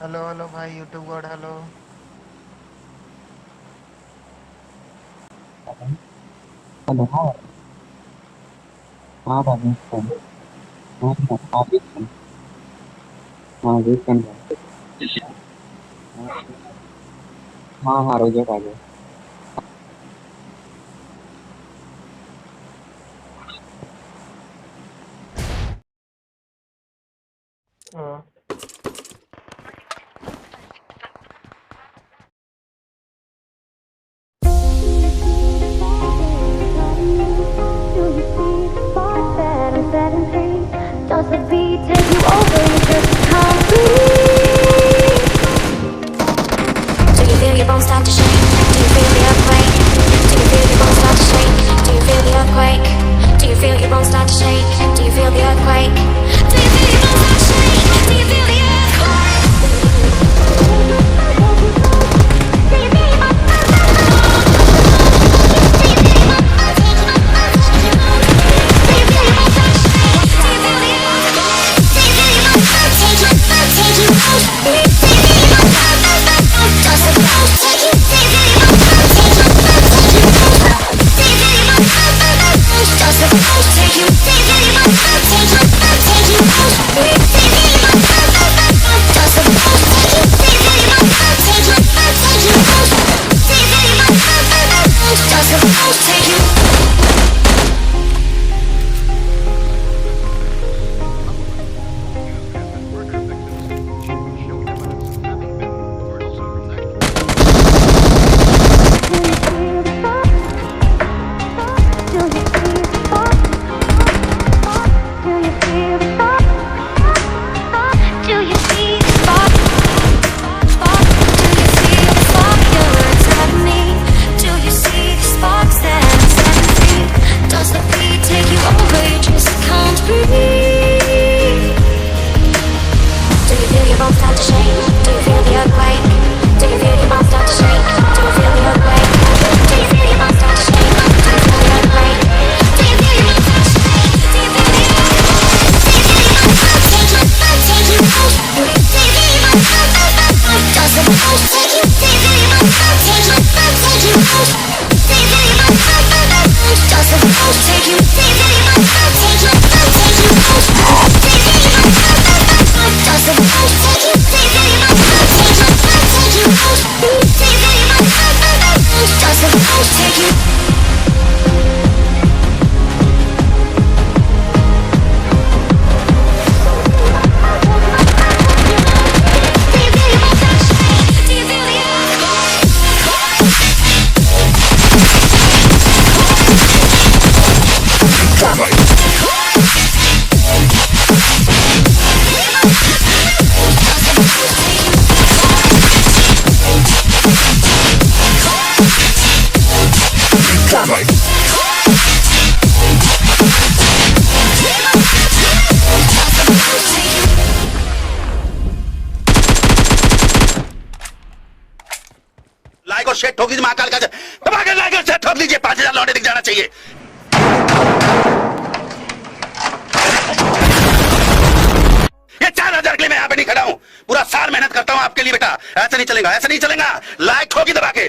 Hello hello भाई YouTube God hello. Hello. हाँ। हाँ भाई वेलकम। हाँ हाँ हाँ वेलकम। हाँ वेलकम भाई। हाँ हाँ रोजेट आ गया। हाँ। Does the beat take you over? You just can't breathe. Do you feel your bones start to shake? Do you feel the earthquake? Do you feel your bones start to shake? Do you feel the earthquake? Do you feel your bones start to shake? Do you feel the earthquake? Do you feel your bones start to shake? Do you feel the earthquake? Do you feel your bones? Like और share ठोक दीजिए महाकाल का दबा के like और share ठोक दीजिए 5000 लौटे दिख जाना चाहिए। ये 4000 के लिए मैं यहाँ पे नहीं खड़ा हूँ, पूरा साल मेहनत करता हूँ आपके लिए बेटा। ऐसा नहीं चलेगा, ऐसा नहीं चलेगा। लाइक ठोकी दबा के।